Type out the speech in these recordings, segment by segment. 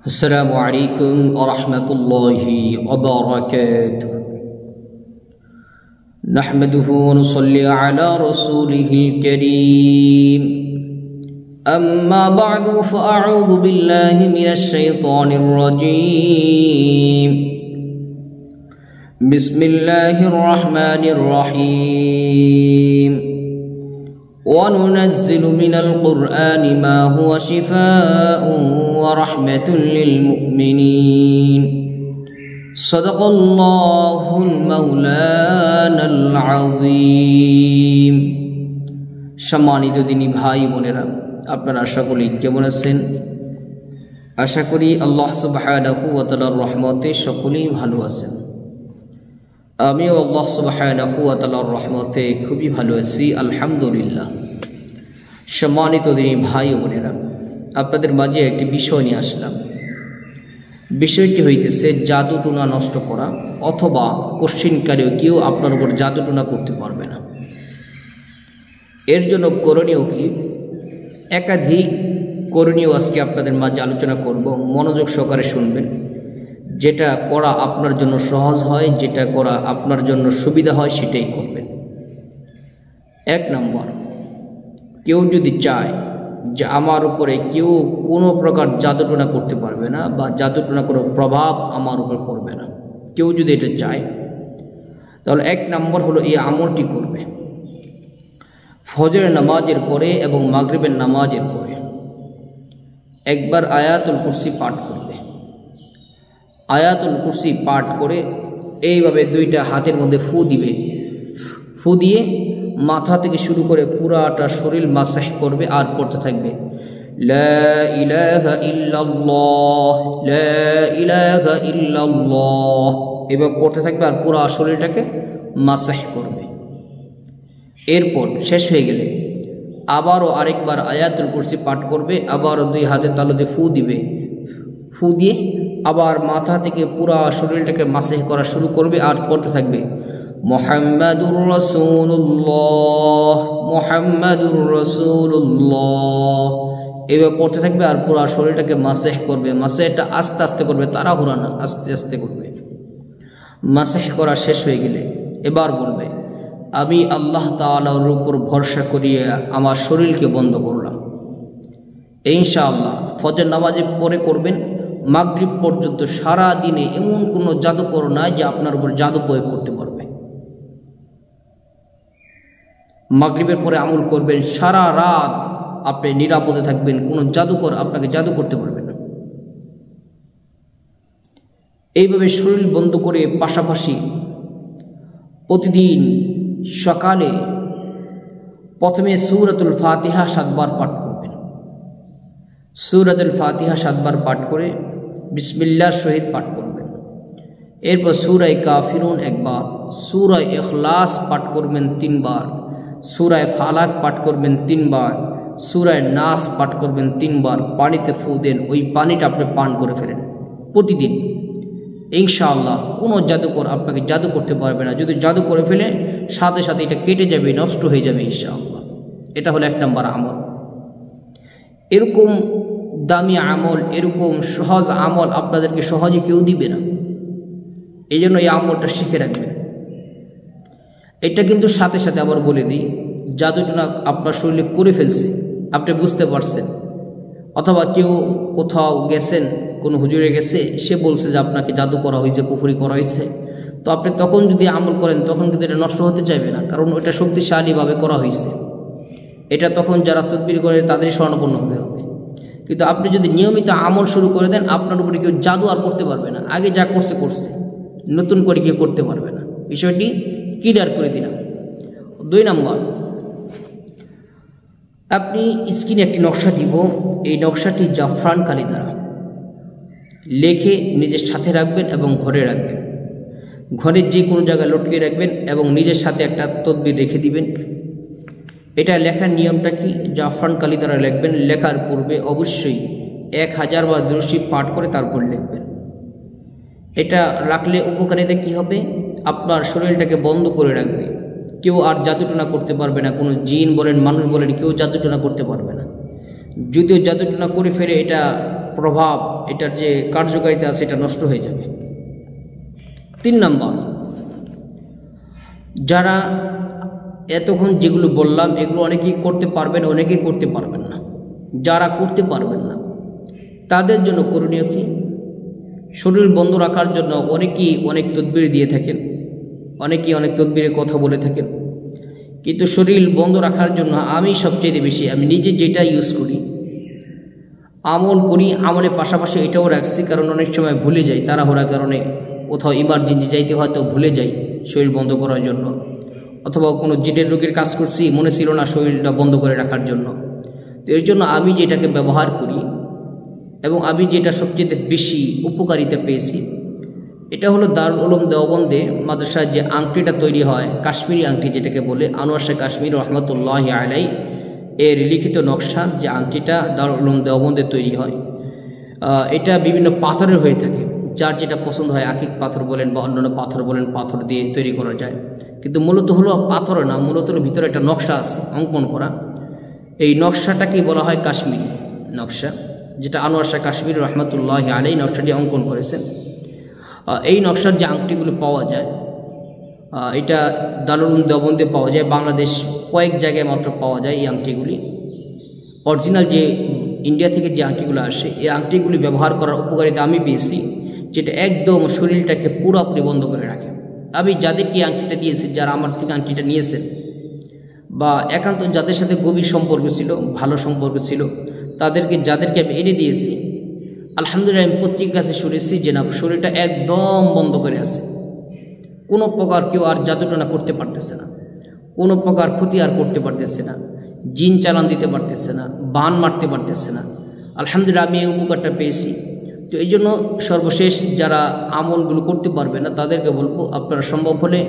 السلام عليكم ورحمة الله وبركاته. نحمده ونصلي على رسوله الكريم. أما بعد فأعوذ بالله من الشيطان الرجيم. بسم الله الرحمن الرحيم. وننزل من القرآن ما هو شفاء ورحمة للمؤمنين. صدق الله المولانا العظيم. সম্মানিত দিনী ভাই বোনেরা, আপনারা সকলেই কেমন আছেন? আশা করি আল্লাহ সুবহানাহু ওয়া তাআলার রহমতে সকলেই ভালো আছেন। আমিও আল্লাহ সুবহানাহু ওয়া তাআলার রহমতে খুবই ভালো আছি, আলহামদুলিল্লাহ। সম্মানিত দিনী ভাই বোনেরা, আপনাদের মাঝে একটি বিষয় নিয়ে আসলাম। বিষয়টি হইতেছে জাদু টুনা নষ্ট করা, অথবা কোশ্চিনকালেও কেউ আপনার উপর জাদু টুনা করতে পারবে না। এর জন্য করণীয় কি? একাধিক করণীয় আজকে আপনাদের মাঝে আলোচনা করব, মনোযোগ সহকারে শুনবেন। যেটা করা আপনার জন্য সহজ হয়, যেটা করা আপনার জন্য সুবিধা হয়, সেটাই করবেন। 1 নম্বর, কেউ যদি চায় যে আমার উপরে কেউ কোনো প্রকার জাদুটোনা করতে পারবে না বা জাদুটোনা কোনো প্রভাব আমার উপর পড়বে না, কেউ যদি এটা চায়, তাহলে 1 নম্বর হলো এই আমলটি করবে। ফজরের নামাজের পরে এবং মাগরিবের নামাজের পরে একবার আয়াতুল কুরসি পাঠ করবে। আয়াতুল কুরসি পাঠ করে এইভাবে 2টা হাতের মধ্যে ফু দিবে। ফু দিয়ে মাথা থেকে শুরু করে পুরাটা শরীর মাসাহ করবে আর পড়তে থাকবে লা ইলাহা ইল্লাল্লাহ, লা ইলাহা ইল্লাল্লাহ, এবার পড়তে থাকবে আর পুরা শরীরটাকে মাসাহ করবে। এরপর শেষ হয়ে গেলে আবারও আরেকবার আয়াতুল কুরসি পাঠ করবে, আবারও 2 হাতের তালুতে ফু দিবে। ফু দিয়ে আবার মাথা থেকে পুরা শরীরটাকে মাসাহ করা শুরু করবে আর পড়তে থাকবে মুহাম্মাদুর রাসূলুল্লাহ, মুহাম্মাদুর রাসূলুল্লাহ, এবার পড়তে থাকবে আর পুরা শরীরটাকে মাসাহ করবে। মাসাহটা আস্তে আস্তে করবে, তাড়াহুড়া না, আস্তে আস্তে করবে। মাসাহ করা শেষ হয়ে গেলে এবার বলবে আমি আল্লাহ তাআলার উপর ভরসা করিয়ে আমার শরীরকে বন্ধ করলাম। ইনশাআল্লাহ ফজর নামাজে পরে করবেন, মাগরিব পর্যন্ত সারা দিনে এমন কোনো জাদুকর নাই যে আপনার উপর জাদু প্রয়োগ করতে পারবে। মাগরিবের পরে আমল করবেন, সারা রাত আপনি নিরাপদে থাকবেন, কোনো জাদুকর আপনাকে জাদু করতে পারবে না। এইভাবে শরীর বন্ধ করে পাশাপাশি প্রতিদিন সকালে প্রথমে সূরাতুল ফাতিহা 7 বার পাঠ করবেন। সূরাতুল ফাতিহা 7 বার পাঠ করে বিসমিল্লাহর সহিত পাঠ করবেন। এরপর সূরা কাফিরুন 1 বার, সূরা ইখলাস পাঠ করবেন 3 বার, সূরা ফালাক পাঠ করবেন 3 বার, সূরা নাস পাঠ করবেন 3 বার। পানিতে ফু দেন, ওই পানিটা আপনি পান করে ফেলেন প্রতিদিন। ইনশাআল্লাহ কোনো জাদুকর আপনাকে জাদু করতে পারবে না। যদি জাদু করে ফেলে সাথে সাথে এটা কেটে যাবে, নষ্ট হয়ে যাবে ইনশাআল্লাহ। এটা হলো 1 নম্বর আমল। এরকম দামি আমল, এরকম সহজ আমল আপনাদেরকে সহজে কেউ দিবে না। এই জন্য এই আমলটা শিখে রাখবেন। এটা কিন্তু সাথে সাথে আবার বলে দিই, জাদুটা আপনার শরীরে করে ফেলছে, আপনি বুঝতে পারছেন, অথবা কেউ কোথাও গেছেন, কোনো হুজুরে গেছে, সে বলছে যে আপনাকে জাদু করা হয়েছে, কুফরি করা হয়েছে, তো আপনি তখন যদি আমল করেন তখন কিন্তু এটা নষ্ট হতে চাইবে না, কারণ ওটা শক্তিশালীভাবে করা হয়েছে। এটা তখন যারা তদবির করে তাদেরই স্বর্ণপন্ন হতে হবে। কিন্তু আপনি যদি নিয়মিত আমল শুরু করে দেন, আপনার উপরে কেউ জাদু আর করতে পারবে না। আগে যা করছে, নতুন করে কেউ করতে পারবে না। বিষয়টি ক্লিয়ার করে দিলাম। 2 নম্বর, আপনি স্ক্রিনে একটি নকশা দিব। এই নকশাটি জাফরান কালি দ্বারা লেখে নিজের সাথে রাখবেন এবং ঘরে রাখবেন। ঘরের যে কোনো জায়গায় লটকিয়ে রাখবেন এবং নিজের সাথে একটা তদবির রেখে দিবেন। এটা লেখার নিয়মটা কি? জাফরান কালি দ্বারা লিখবেন। লেখার পূর্বে অবশ্যই 1000 বার দুরূদ শরীফ পাঠ করে তারপর লিখবেন। এটা রাখলে উপকারিতা কি হবে? আপনার শরীরটাকে বন্ধ করে রাখবে, কেউ আর জাদুটোনা করতে পারবে না। কোনো জিন বলেন, মানুষ বলেন, কেউ জাদুটোনা করতে পারবে না। যদিও জাদুটোনা করে ফেলে এটা প্রভাব, এটার যে কার্যকারিতা আছে এটা নষ্ট হয়ে যাবে। 3 নম্বর, যারা এতক্ষণ যেগুলো বললাম এগুলো অনেকেই করতে পারবেন, অনেকেই করতে পারবেন না। যারা করতে পারবেন না তাদের জন্য করণীয় কি? শরীর বন্ধ রাখার জন্য অনেকেই অনেক তদবির দিয়ে থাকেন, অনেকেই অনেক তদবিরের কথা বলে থাকেন, কিন্তু শরীর বন্ধ রাখার জন্য আমি সবচেয়ে বেশি, আমি নিজে যেটা ইউজ করি, আমল করি, আমলের পাশাপাশি এটাও রাখছি, কারণ অনেক সময় ভুলে যাই, তাড়াহুড়ার কারণে কোথাও ইমার্জেন্সি যাইতে হয়তো ভুলে যাই শরীর বন্ধ করার জন্য, অথবা কোনো জিনের রোগীর কাজ করছি, মনে ছিল না শরীরটা বন্ধ করে রাখার জন্য। তো এর জন্য আমি যেটাকে ব্যবহার করি এবং আমি যেটা সবচেয়ে বেশি উপকারিতা পেয়েছি, এটা হলো দারুল উলুম দেওবন্দে মাদ্রাসায় যে আংটিটা তৈরি হয়, কাশ্মীরি আংটি যেটাকে বলে, আনোয়ার শাহ কাশ্মীর রহমতুল্লাহি আলাই এর লিখিত নকশা যে আংটিটা দারুল উলুম দেওবন্দে তৈরি হয়, এটা বিভিন্ন পাথরের হয়ে থাকে। যার যেটা পছন্দ হয়, আকিক পাথর বলেন বা অন্যান্য পাথর বলেন, পাথর দিয়ে তৈরি করা যায়, কিন্তু মূলত হলো পাথর না, মূলত ভিতরে একটা নকশা আছে অঙ্কন করা। এই নকশাটাকেই বলা হয় কাশ্মীরি নকশা, যেটা আনোয়ার শাহ কাশ্মীর রহমতুল্লাহি আলাই নকশাটি অঙ্কন করেছেন। এই নকশার যে আংটিগুলো পাওয়া যায়, এটা দারুল উলুম দেওবন্দে পাওয়া যায়, বাংলাদেশ কয়েক জায়গায় মাত্র পাওয়া যায় এই আংটিগুলি। অরিজিনাল যে ইন্ডিয়া থেকে যে আংটিগুলো আসে, এই আংটিগুলি ব্যবহার করার উপকারিতা আমি পেয়েছি, যেটা একদম শরীরটাকে পুরোপুরি বন্ধ করে রাখে। আমি যাদেরকে আংটিটা দিয়েছি, যারা আমার থেকে আংটিটা নিয়েছেন বা একান্ত যাদের সাথে গভীর সম্পর্ক ছিল, ভালো সম্পর্ক ছিল, যাদেরকে আমি এনে দিয়েছি, আলহামদুলিল্লাহ আমি প্রত্যেকের কাছে শুনেছি যে না, শরীরটা একদম বন্ধ করে আছে, কোনো প্রকার কেউ আর জাদুটনা করতে পারতেছে না, কোনো প্রকার ক্ষতি আর করতে পারতেছে না, জিন চালান দিতে পারতেছে না, বান মারতে পারতেছে না। আলহামদুলিল্লাহ আমি এই উপকারটা পেয়েছি। তো এই জন্য সর্বশেষ যারা আমলগুলো করতে পারবে না তাদেরকে বলবো, আপনারা সম্ভব হলে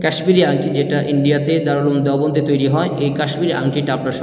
কাশ্মীরি আংটি, যেটা ইন্ডিয়াতে দারুল উলুম দেওবন্দে তৈরি হয়, এই কাশ্মীরি আংটিটা আপনার